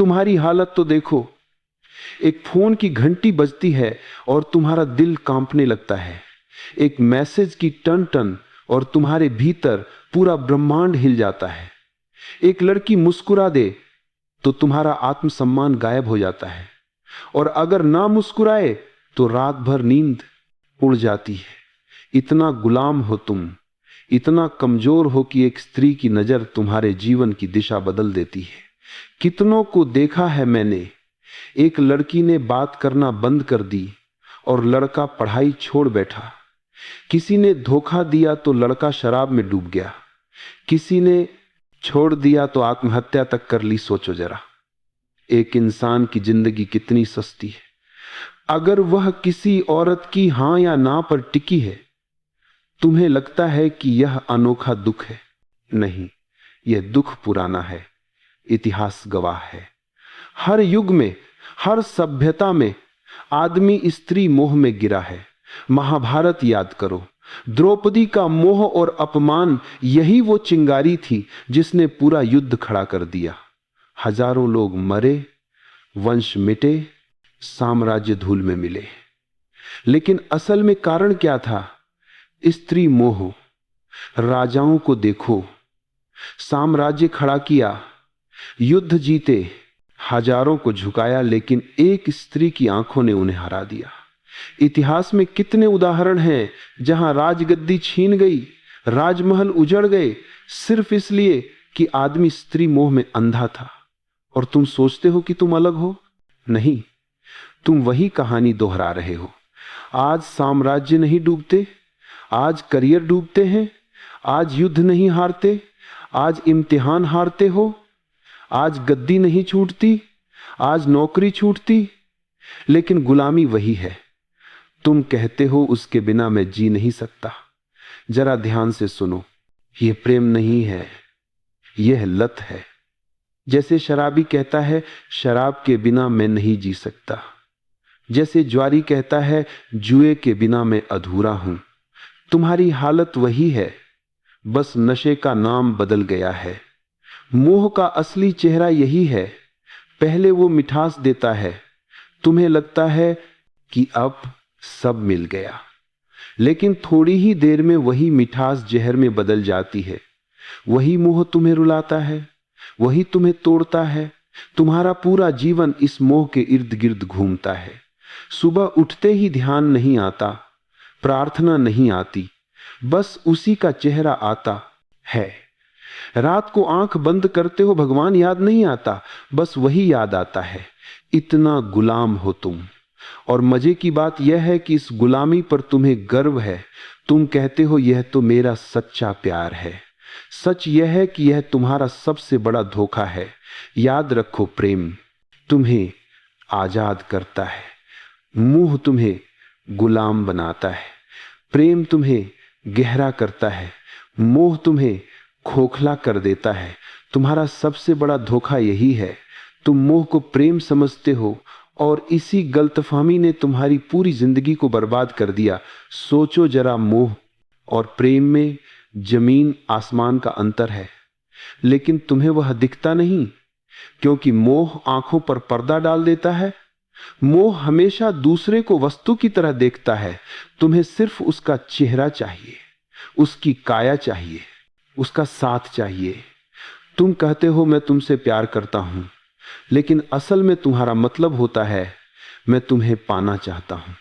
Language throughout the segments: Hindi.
तुम्हारी हालत तो देखो। एक फोन की घंटी बजती है और तुम्हारा दिल कांपने लगता है। एक मैसेज की टन टन और तुम्हारे भीतर पूरा ब्रह्मांड हिल जाता है। एक लड़की मुस्कुरा दे तो तुम्हारा आत्मसम्मान गायब हो जाता है, और अगर ना मुस्कुराए तो रात भर नींद उड़ जाती है। इतना गुलाम हो तुम, इतना कमजोर हो कि एक स्त्री की नजर तुम्हारे जीवन की दिशा बदल देती है। कितनों को देखा है मैंने, एक लड़की ने बात करना बंद कर दी और लड़का पढ़ाई छोड़ बैठा। किसी ने धोखा दिया तो लड़का शराब में डूब गया। किसी ने छोड़ दिया तो आत्महत्या तक कर ली। सोचो जरा, एक इंसान की जिंदगी कितनी सस्ती है। अगर वह किसी औरत की हां या ना पर टिकी है, तुम्हें लगता है कि यह अनोखा दुख है। नहीं, यह दुख पुराना है, इतिहास गवाह है। हर युग में, हर सभ्यता में आदमी स्त्री मोह में गिरा है। महाभारत याद करो, द्रौपदी का मोह और अपमान, यही वो चिंगारी थी जिसने पूरा युद्ध खड़ा कर दिया। हजारों लोग मरे, वंश मिटे, साम्राज्य धूल में मिले। लेकिन असल में कारण क्या था? स्त्री मोह। राजाओं को देखो, साम्राज्य खड़ा किया, युद्ध जीते, हजारों को झुकाया, लेकिन एक स्त्री की आंखों ने उन्हें हरा दिया। इतिहास में कितने उदाहरण हैं जहां राजगद्दी छीन गई, राजमहल उजड़ गए, सिर्फ इसलिए कि आदमी स्त्री मोह में अंधा था। और तुम सोचते हो कि तुम अलग हो? नहीं, तुम वही कहानी दोहरा रहे हो। आज साम्राज्य नहीं डूबते, आज करियर डूबते हैं। आज युद्ध नहीं हारते, आज इम्तिहान हारते हो। आज गद्दी नहीं छूटती, आज नौकरी छूटती। लेकिन गुलामी वही है। तुम कहते हो उसके बिना मैं जी नहीं सकता। जरा ध्यान से सुनो, यह प्रेम नहीं है, यह लत है। जैसे शराबी कहता है शराब के बिना मैं नहीं जी सकता, जैसे ज्वारी कहता है जुए के बिना मैं अधूरा हूं। तुम्हारी हालत वही है, बस नशे का नाम बदल गया है। मोह का असली चेहरा यही है। पहले वो मिठास देता है, तुम्हें लगता है कि अब सब मिल गया, लेकिन थोड़ी ही देर में वही मिठास जहर में बदल जाती है। वही मोह तुम्हें रुलाता है, वही तुम्हें तोड़ता है। तुम्हारा पूरा जीवन इस मोह के इर्द गिर्द घूमता है। सुबह उठते ही ध्यान नहीं आता, प्रार्थना नहीं आती, बस उसी का चेहरा आता है। रात को आंख बंद करते हो, भगवान याद नहीं आता, बस वही याद आता है। इतना गुलाम हो तुम। और मजे की बात यह है कि इस गुलामी पर तुम्हें गर्व है। तुम कहते हो यह तो मेरा सच्चा प्यार है। सच यह है कि यह तुम्हारा सबसे बड़ा धोखा है। याद रखो, प्रेम तुम्हें आजाद करता है, मोह तुम्हें गुलाम बनाता है। प्रेम तुम्हें गहरा करता है, मोह तुम्हें खोखला कर देता है। तुम्हारा सबसे बड़ा धोखा यही है। तुम मोह को प्रेम समझते हो और इसी गलतफहमी ने तुम्हारी पूरी जिंदगी को बर्बाद कर दिया। सोचो जरा, मोह और प्रेम में जमीन आसमान का अंतर है, लेकिन तुम्हें वह दिखता नहीं, क्योंकि मोह आंखों पर पर्दा डाल देता है। मोह हमेशा दूसरे को वस्तु की तरह देखता है। तुम्हें सिर्फ उसका चेहरा चाहिए, उसकी काया चाहिए, उसका साथ चाहिए। तुम कहते हो मैं तुमसे प्यार करता हूं, लेकिन असल में तुम्हारा मतलब होता है मैं तुम्हें पाना चाहता हूं।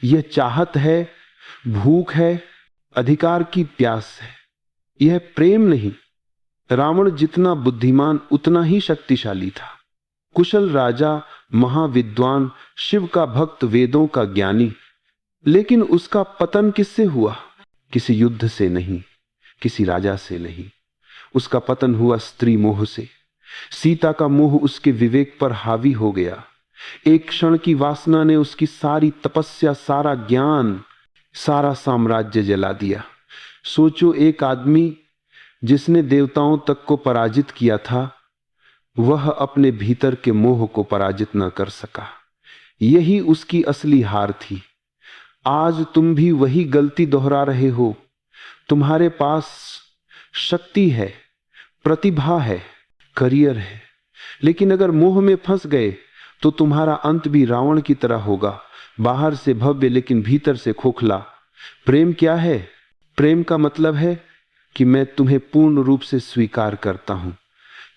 यह चाहत है, भूख है, अधिकार की प्यास है। यह प्रेम नहीं। रावण जितना बुद्धिमान उतना ही शक्तिशाली था। कुशल राजा, महाविद्वान, शिव का भक्त, वेदों का ज्ञानी, लेकिन उसका पतन किससे हुआ? किसी युद्ध से नहीं, किसी राजा से नहीं। उसका पतन हुआ स्त्री मोह से। सीता का मोह उसके विवेक पर हावी हो गया। एक क्षण की वासना ने उसकी सारी तपस्या, सारा ज्ञान, सारा साम्राज्य जला दिया। सोचो, एक आदमी जिसने देवताओं तक को पराजित किया था, वह अपने भीतर के मोह को पराजित न कर सका। यही उसकी असली हार थी। आज तुम भी वही गलती दोहरा रहे हो। तुम्हारे पास शक्ति है, प्रतिभा है, करियर है, लेकिन अगर मोह में फंस गए तो तुम्हारा अंत भी रावण की तरह होगा, बाहर से भव्य लेकिन भीतर से खोखला। प्रेम क्या है? प्रेम का मतलब है कि मैं तुम्हें पूर्ण रूप से स्वीकार करता हूं,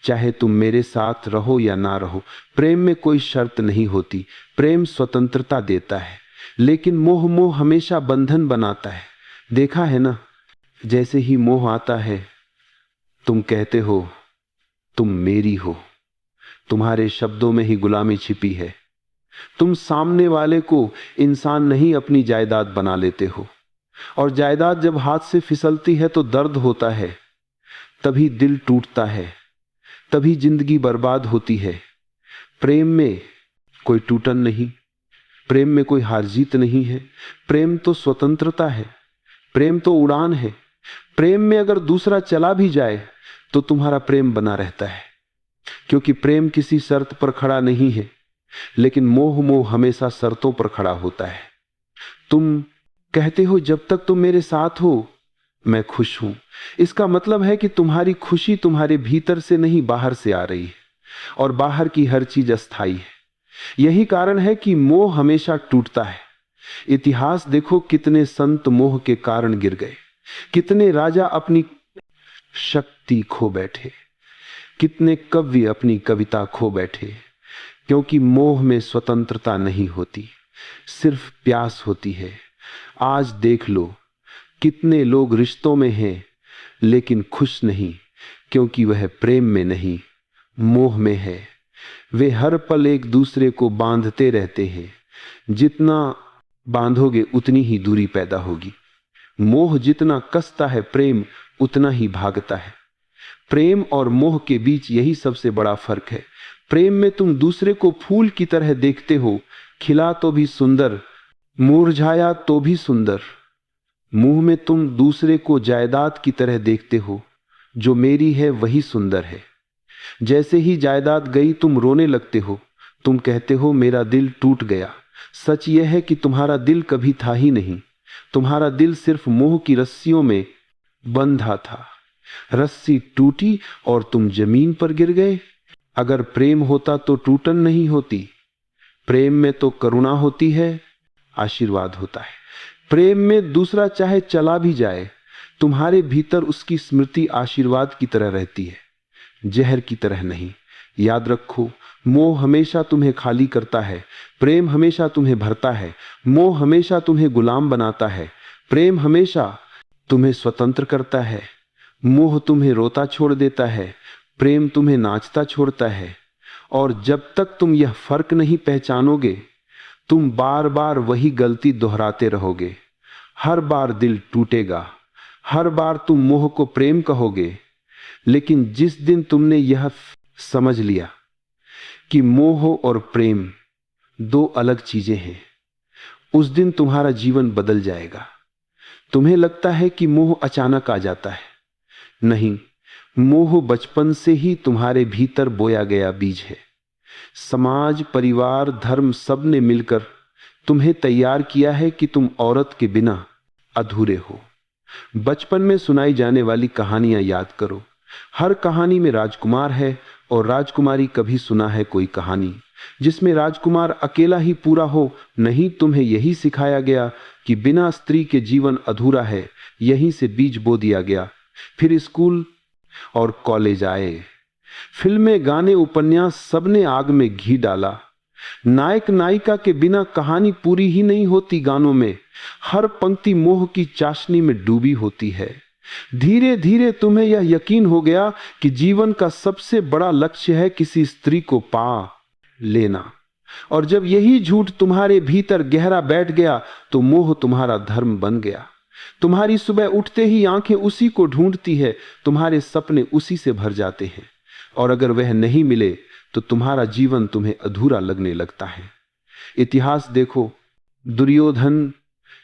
चाहे तुम मेरे साथ रहो या ना रहो। प्रेम में कोई शर्त नहीं होती। प्रेम स्वतंत्रता देता है, लेकिन मोह हमेशा बंधन बनाता है। देखा है ना, जैसे ही मोह आता है तुम कहते हो तुम मेरी हो। तुम्हारे शब्दों में ही गुलामी छिपी है। तुम सामने वाले को इंसान नहीं अपनी जायदाद बना लेते हो, और जायदाद जब हाथ से फिसलती है तो दर्द होता है, तभी दिल टूटता है, तभी जिंदगी बर्बाद होती है। प्रेम में कोई टूटन नहीं, प्रेम में कोई हार जीत नहीं है। प्रेम तो स्वतंत्रता है, प्रेम तो उड़ान है। प्रेम में अगर दूसरा चला भी जाए तो तुम्हारा प्रेम बना रहता है, क्योंकि प्रेम किसी शर्त पर खड़ा नहीं है, लेकिन मोह हमेशा शर्तों पर खड़ा होता है। तुम कहते हो जब तक तुम मेरे साथ हो मैं खुश हूं। इसका मतलब है कि तुम्हारी खुशी तुम्हारे भीतर से नहीं बाहर से आ रही है, और बाहर की हर चीज अस्थाई है। यही कारण है कि मोह हमेशा टूटता है। इतिहास देखो, कितने संत मोह के कारण गिर गए, कितने राजा अपनी शक्ति खो बैठे, कितने कवि अपनी कविता खो बैठे, क्योंकि मोह में स्वतंत्रता नहीं होती, सिर्फ प्यास होती है। आज देख लो, कितने लोग रिश्तों में हैं लेकिन खुश नहीं, क्योंकि वह प्रेम में नहीं, मोह में है। वे हर पल एक दूसरे को बांधते रहते हैं। जितना बांधोगे उतनी ही दूरी पैदा होगी। मोह जितना कसता है, प्रेम उतना ही भागता है। प्रेम और मोह के बीच यही सबसे बड़ा फर्क है। प्रेम में तुम दूसरे को फूल की तरह देखते हो, खिला तो भी सुंदर, मुरझाया तो भी सुंदर। मोह में तुम दूसरे को जायदाद की तरह देखते हो, जो मेरी है वही सुंदर है। जैसे ही जायदाद गई तुम रोने लगते हो, तुम कहते हो मेरा दिल टूट गया। सच यह है कि तुम्हारा दिल कभी था ही नहीं। तुम्हारा दिल सिर्फ मोह की रस्सियों में बंधा था। रस्सी टूटी और तुम जमीन पर गिर गए। अगर प्रेम होता तो टूटन नहीं होती। प्रेम में तो करुणा होती है, आशीर्वाद होता है। प्रेम में दूसरा चाहे चला भी जाए, तुम्हारे भीतर उसकी स्मृति आशीर्वाद की तरह रहती है, जहर की तरह नहीं। याद रखो, मोह हमेशा तुम्हें खाली करता है, प्रेम हमेशा तुम्हें भरता है। मोह हमेशा तुम्हें गुलाम बनाता है, प्रेम हमेशा तुम्हें स्वतंत्र करता है। मोह तुम्हें रोता छोड़ देता है, प्रेम तुम्हें नाचता छोड़ता है। और जब तक तुम यह फर्क नहीं पहचानोगे, तुम बार बार वही गलती दोहराते रहोगे। हर बार दिल टूटेगा, हर बार तुम मोह को प्रेम कहोगे। लेकिन जिस दिन तुमने यह समझ लिया कि मोह और प्रेम दो अलग चीजें हैं, उस दिन तुम्हारा जीवन बदल जाएगा। तुम्हें लगता है कि मोह अचानक आ जाता है, नहीं, मोह बचपन से ही तुम्हारे भीतर बोया गया बीज है। समाज, परिवार, धर्म सब ने मिलकर तुम्हें तैयार किया है कि तुम औरत के बिना अधूरे हो। बचपन में सुनाई जाने वाली कहानियां याद करो। हर कहानी में राजकुमार है, और राजकुमारी। कभी सुना है कोई कहानी जिसमें राजकुमार अकेला ही पूरा हो? नहीं, तुम्हें यही सिखाया गया कि बिना स्त्री के जीवन अधूरा है। यहीं से बीज बो दिया गया। फिर स्कूल और कॉलेज आए, फिल्में, गाने, उपन्यास, सबने आग में घी डाला। नायक नायिका के बिना कहानी पूरी ही नहीं होती। गानों में हर पंक्ति मोह की चाशनी में डूबी होती है। धीरे धीरे तुम्हें यह यकीन हो गया कि जीवन का सबसे बड़ा लक्ष्य है किसी स्त्री को पा लेना। और जब यही झूठ तुम्हारे भीतर गहरा बैठ गया तो मोह तुम्हारा धर्म बन गया। तुम्हारी सुबह उठते ही आंखें उसी को ढूंढती है, तुम्हारे सपने उसी से भर जाते हैं, और अगर वह नहीं मिले तो तुम्हारा जीवन तुम्हें अधूरा लगने लगता है। इतिहास देखो, दुर्योधन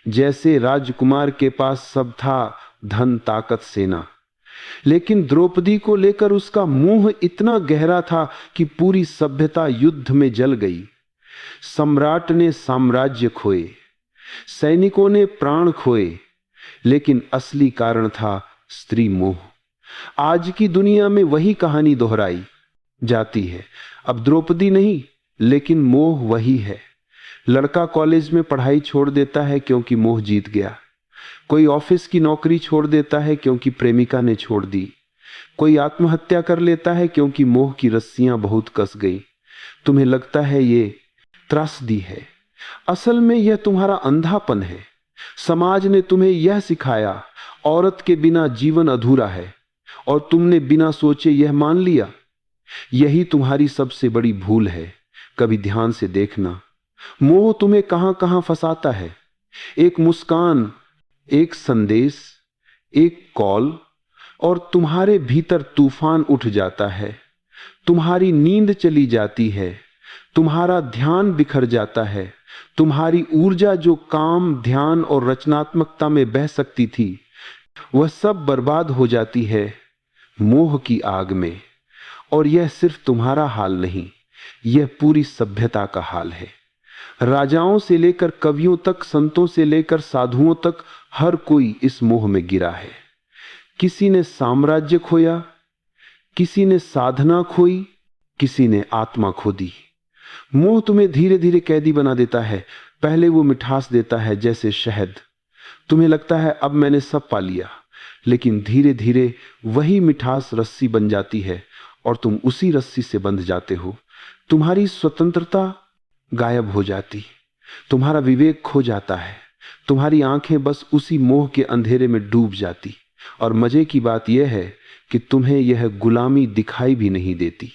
जैसे राजकुमार के पास सब था, धन, ताकत, सेना, लेकिन द्रौपदी को लेकर उसका मोह इतना गहरा था कि पूरी सभ्यता युद्ध में जल गई। सम्राट ने साम्राज्य खोए, सैनिकों ने प्राण खोए, लेकिन असली कारण था स्त्री मोह। आज की दुनिया में वही कहानी दोहराई। जाती है। अब द्रौपदी नहीं, लेकिन मोह वही है। लड़का कॉलेज में पढ़ाई छोड़ देता है क्योंकि मोह जीत गया। कोई ऑफिस की नौकरी छोड़ देता है क्योंकि प्रेमिका ने छोड़ दी। कोई आत्महत्या कर लेता है क्योंकि मोह की रस्सियां बहुत कस गई। तुम्हें लगता है ये त्रासदी है, असल में यह तुम्हारा अंधापन है। समाज ने तुम्हें यह सिखाया, औरत के बिना जीवन अधूरा है, और तुमने बिना सोचे यह मान लिया। यही तुम्हारी सबसे बड़ी भूल है। कभी ध्यान से देखना, मोह तुम्हें कहां कहां फंसाता है। एक मुस्कान, एक संदेश, एक कॉल, और तुम्हारे भीतर तूफान उठ जाता है। तुम्हारी नींद चली जाती है, तुम्हारा ध्यान बिखर जाता है। तुम्हारी ऊर्जा जो काम, ध्यान और रचनात्मकता में बह सकती थी, वह सब बर्बाद हो जाती है मोह की आग में। और यह सिर्फ तुम्हारा हाल नहीं, यह पूरी सभ्यता का हाल है। राजाओं से लेकर कवियों तक, संतों से लेकर साधुओं तक, हर कोई इस मोह में गिरा है। किसी ने साम्राज्य खोया, किसी ने साधना खोई, किसी ने आत्मा खो दी। मोह तुम्हें धीरे धीरे कैदी बना देता है। पहले वो मिठास देता है जैसे शहद। तुम्हें लगता है अब मैंने सब पा लिया, लेकिन धीरे धीरे वही मिठास रस्सी बन जाती है और तुम उसी रस्सी से बंध जाते हो। तुम्हारी स्वतंत्रता गायब हो जाती, तुम्हारा विवेक खो जाता है, तुम्हारी आंखें बस उसी मोह के अंधेरे में डूब जाती। और मजे की बात यह है कि तुम्हें यह गुलामी दिखाई भी नहीं देती।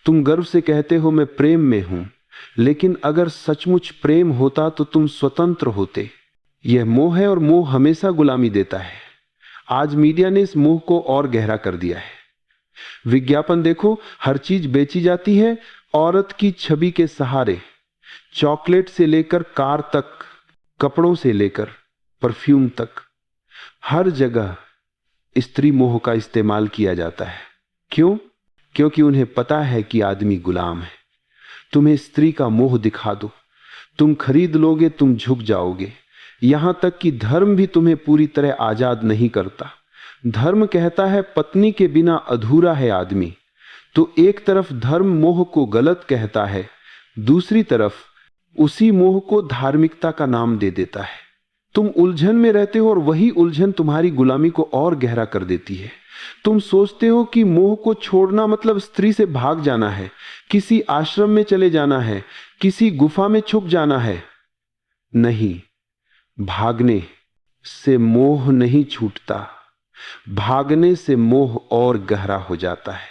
तुम गर्व से कहते हो मैं प्रेम में हूं, लेकिन अगर सचमुच प्रेम होता तो तुम स्वतंत्र होते। यह मोह है और मोह हमेशा गुलामी देता है। आज मीडिया ने इस मोह को और गहरा कर दिया है। विज्ञापन देखो, हर चीज बेची जाती है औरत की छवि के सहारे। चॉकलेट से लेकर कार तक, कपड़ों से लेकर परफ्यूम तक, हर जगह स्त्री मोह का इस्तेमाल किया जाता है। क्यों? क्योंकि उन्हें पता है कि आदमी गुलाम है। तुम्हें स्त्री का मोह दिखा दो, तुम खरीद लोगे, तुम झुक जाओगे। यहां तक कि धर्म भी तुम्हें पूरी तरह आजाद नहीं करता। धर्म कहता है पत्नी के बिना अधूरा है आदमी। तो एक तरफ धर्म मोह को गलत कहता है, दूसरी तरफ उसी मोह को धार्मिकता का नाम दे देता है। तुम उलझन में रहते हो और वही उलझन तुम्हारी गुलामी को और गहरा कर देती है। तुम सोचते हो कि मोह को छोड़ना मतलब स्त्री से भाग जाना है, किसी आश्रम में चले जाना है, किसी गुफा में छुप जाना है। नहीं, भागने से मोह नहीं छूटता, भागने से मोह और गहरा हो जाता है।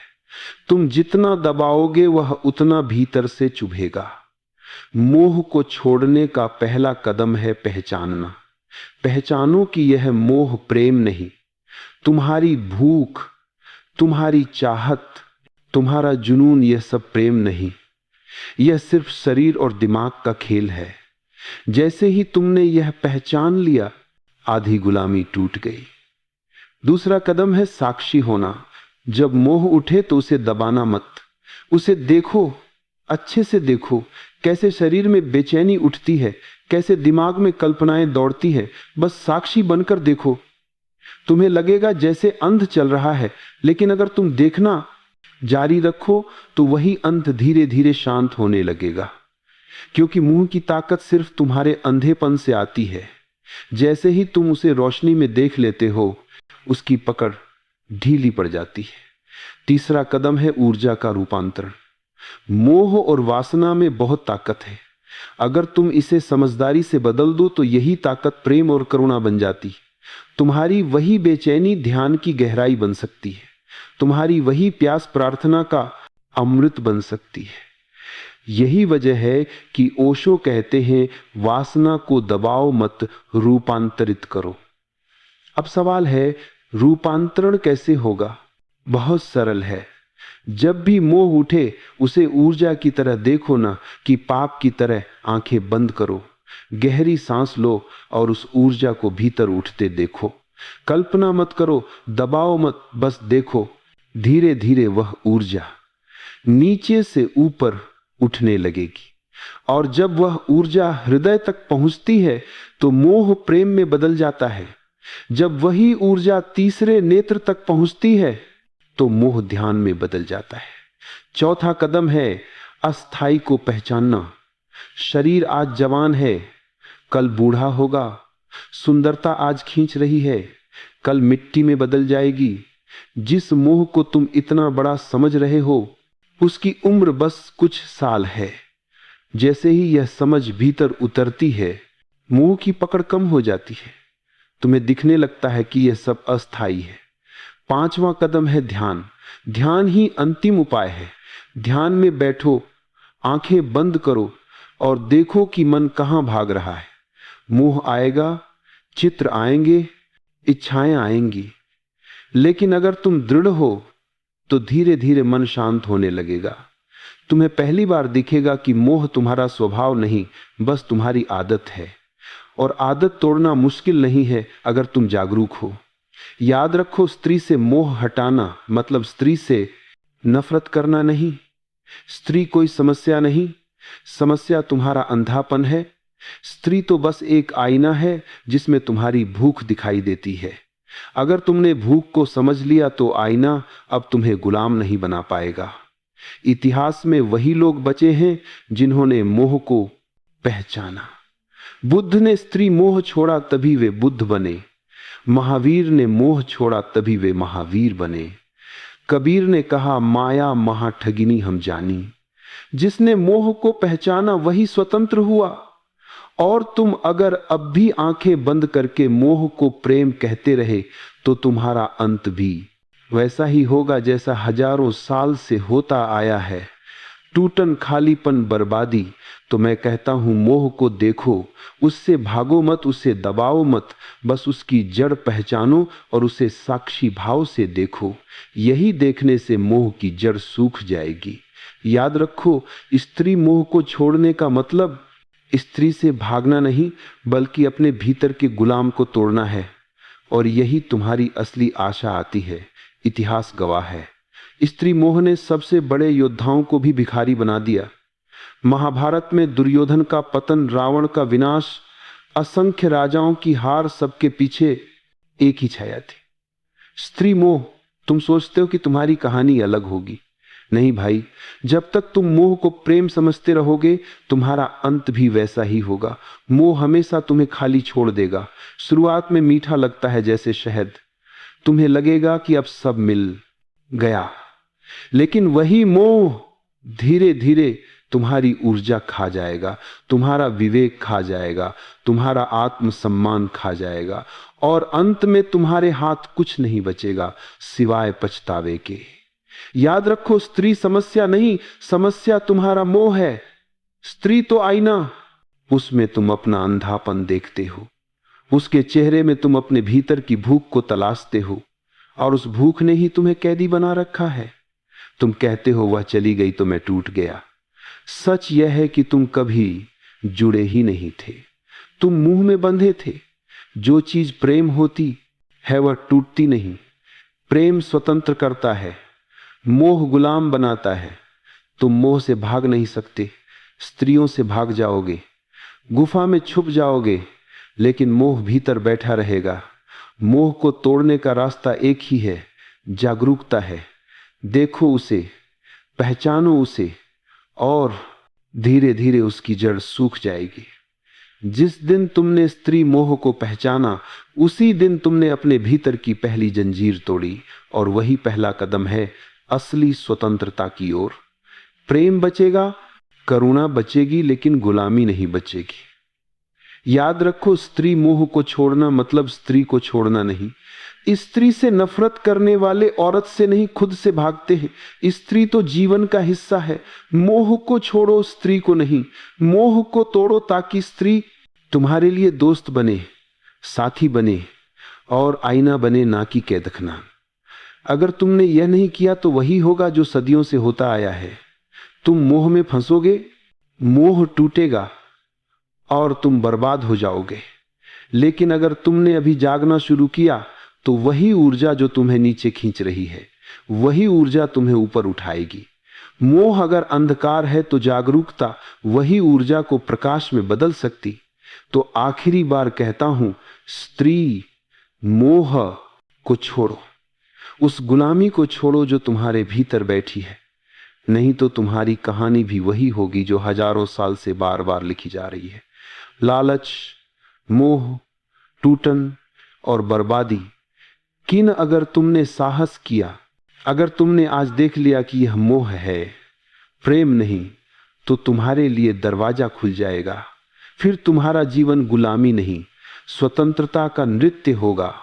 तुम जितना दबाओगे वह उतना भीतर से चुभेगा। मोह को छोड़ने का पहला कदम है पहचानना। पहचानो कि यह मोह प्रेम नहीं, तुम्हारी भूख, तुम्हारी चाहत, तुम्हारा जुनून, यह सब प्रेम नहीं। यह सिर्फ शरीर और दिमाग का खेल है। जैसे ही तुमने यह पहचान लिया, आधी गुलामी टूट गई। दूसरा कदम है साक्षी होना। जब मोह उठे तो उसे दबाना मत, उसे देखो, अच्छे से देखो, कैसे शरीर में बेचैनी उठती है, कैसे दिमाग में कल्पनाएं दौड़ती है। बस साक्षी बनकर देखो। तुम्हें लगेगा जैसे अंध चल रहा है, लेकिन अगर तुम देखना जारी रखो तो वही अंध धीरे धीरे शांत होने लगेगा। क्योंकि मुंह की ताकत सिर्फ तुम्हारे अंधेपन से आती है। जैसे ही तुम उसे रोशनी में देख लेते हो, उसकी पकड़ ढीली पड़ जाती है। तीसरा कदम है ऊर्जा का रूपांतरण। मोह और वासना में बहुत ताकत है। अगर तुम इसे समझदारी से बदल दो तो यही ताकत प्रेम और करुणा बन जाती। तुम्हारी वही बेचैनी ध्यान की गहराई बन सकती है। तुम्हारी वही प्यास प्रार्थना का अमृत बन सकती है। यही वजह है कि ओशो कहते हैं, वासना को दबाओ मत, रूपांतरित करो। अब सवाल है, रूपांतरण कैसे होगा? बहुत सरल है। जब भी मोह उठे उसे ऊर्जा की तरह देखो ना कि पाप की तरह। आंखें बंद करो, गहरी सांस लो और उस ऊर्जा को भीतर उठते देखो। कल्पना मत करो, दबाओ मत, बस देखो। धीरे धीरे वह ऊर्जा नीचे से ऊपर उठने लगेगी। और जब वह ऊर्जा हृदय तक पहुंचती है तो मोह प्रेम में बदल जाता है। जब वही ऊर्जा तीसरे नेत्र तक पहुंचती है तो मोह ध्यान में बदल जाता है। चौथा कदम है अस्थाई को पहचानना। शरीर आज जवान है, कल बूढ़ा होगा। सुंदरता आज खींच रही है, कल मिट्टी में बदल जाएगी। जिस मोह को तुम इतना बड़ा समझ रहे हो, उसकी उम्र बस कुछ साल है। जैसे ही यह समझ भीतर उतरती है, मोह की पकड़ कम हो जाती है। तुम्हें दिखने लगता है कि यह सब अस्थाई है। पांचवा कदम है ध्यान। ध्यान ही अंतिम उपाय है। ध्यान में बैठो, आंखें बंद करो और देखो कि मन कहां भाग रहा है। मोह आएगा, चित्र आएंगे, इच्छाएं आएंगी, लेकिन अगर तुम दृढ़ हो तो धीरे धीरे मन शांत होने लगेगा। तुम्हें पहली बार दिखेगा कि मोह तुम्हारा स्वभाव नहीं, बस तुम्हारी आदत है। और आदत तोड़ना मुश्किल नहीं है अगर तुम जागरूक हो। याद रखो, स्त्री से मोह हटाना मतलब स्त्री से नफरत करना नहीं। स्त्री कोई समस्या नहीं, समस्या तुम्हारा अंधापन है। स्त्री तो बस एक आईना है जिसमें तुम्हारी भूख दिखाई देती है। अगर तुमने भूख को समझ लिया तो आईना अब तुम्हें गुलाम नहीं बना पाएगा। इतिहास में वही लोग बचे हैं जिन्होंने मोह को पहचाना। बुद्ध ने स्त्री मोह छोड़ा तभी वे बुद्ध बने। महावीर ने मोह छोड़ा तभी वे महावीर बने। कबीर ने कहा, माया महा ठगिनी हम जानी। जिसने मोह को पहचाना वही स्वतंत्र हुआ। और तुम अगर अब भी आंखें बंद करके मोह को प्रेम कहते रहे तो तुम्हारा अंत भी वैसा ही होगा जैसा हजारों साल से होता आया है, टूटन, खालीपन, बर्बादी। तो मैं कहता हूं, मोह को देखो, उससे भागो मत, उसे दबाओ मत, बस उसकी जड़ पहचानो और उसे साक्षी भाव से देखो। यही देखने से मोह की जड़ सूख जाएगी। याद रखो, स्त्री मोह को छोड़ने का मतलब स्त्री से भागना नहीं, बल्कि अपने भीतर के गुलाम को तोड़ना है। और यही तुम्हारी असली आशा आती है। इतिहास गवाह है, स्त्री मोह ने सबसे बड़े योद्धाओं को भी भिखारी बना दिया। महाभारत में दुर्योधन का पतन, रावण का विनाश, असंख्य राजाओं की हार, सबके पीछे एक ही छाया थी, स्त्री मोह। तुम सोचते हो कि तुम्हारी कहानी अलग होगी, नहीं भाई। जब तक तुम मोह को प्रेम समझते रहोगे, तुम्हारा अंत भी वैसा ही होगा। मोह हमेशा तुम्हें खाली छोड़ देगा। शुरुआत में मीठा लगता है जैसे शहद, तुम्हें लगेगा कि अब सब मिल गया, लेकिन वही मोह धीरे धीरे तुम्हारी ऊर्जा खा जाएगा, तुम्हारा विवेक खा जाएगा, तुम्हारा आत्मसम्मान खा जाएगा, और अंत में तुम्हारे हाथ कुछ नहीं बचेगा सिवाय पछतावे के। याद रखो, स्त्री समस्या नहीं, समस्या तुम्हारा मोह है। स्त्री तो आईना, उसमें तुम अपना अंधापन देखते हो, उसके चेहरे में तुम अपने भीतर की भूख को तलाशते हो, और उस भूख ने ही तुम्हें कैदी बना रखा है। तुम कहते हो वह चली गई तो मैं टूट गया। सच यह है कि तुम कभी जुड़े ही नहीं थे, तुम मुंह में बंधे थे। जो चीज प्रेम होती है वह टूटती नहीं। प्रेम स्वतंत्र करता है, मोह गुलाम बनाता है। तुम मोह से भाग नहीं सकते। स्त्रियों से भाग जाओगे, गुफा में छुप जाओगे, लेकिन मोह भीतर बैठा रहेगा। मोह को तोड़ने का रास्ता एक ही है, जागरूकता है। देखो उसे, पहचानो उसे, और धीरे धीरे उसकी जड़ सूख जाएगी। जिस दिन तुमने स्त्री मोह को पहचाना, उसी दिन तुमने अपने भीतर की पहली जंजीर तोड़ी, और वही पहला कदम है असली स्वतंत्रता की ओर। प्रेम बचेगा, करुणा बचेगी, लेकिन गुलामी नहीं बचेगी। याद रखो, स्त्री मोह को छोड़ना मतलब स्त्री को छोड़ना नहीं। स्त्री से नफरत करने वाले औरत से नहीं, खुद से भागते हैं। स्त्री तो जीवन का हिस्सा है। मोह को छोड़ो, स्त्री को नहीं। मोह को तोड़ो ताकि स्त्री तुम्हारे लिए दोस्त बने, साथी बने, और आईना बने, ना कि कैदखाना। अगर तुमने यह नहीं किया तो वही होगा जो सदियों से होता आया है। तुम मोह में फंसोगे, मोह टूटेगा और तुम बर्बाद हो जाओगे। लेकिन अगर तुमने अभी जागना शुरू किया तो वही ऊर्जा जो तुम्हें नीचे खींच रही है, वही ऊर्जा तुम्हें ऊपर उठाएगी। मोह अगर अंधकार है तो जागरूकता वही ऊर्जा को प्रकाश में बदल सकती। तो आखिरी बार कहता हूं, स्त्री मोह को छोड़ो, उस गुलामी को छोड़ो जो तुम्हारे भीतर बैठी है। नहीं तो तुम्हारी कहानी भी वही होगी जो हजारों साल से बार बार लिखी जा रही है। लालच, मोह, टूटन और बर्बादी। किन अगर तुमने साहस किया, अगर तुमने आज देख लिया कि यह मोह है, प्रेम नहीं, तो तुम्हारे लिए दरवाजा खुल जाएगा। फिर तुम्हारा जीवन गुलामी नहीं, स्वतंत्रता का नृत्य होगा।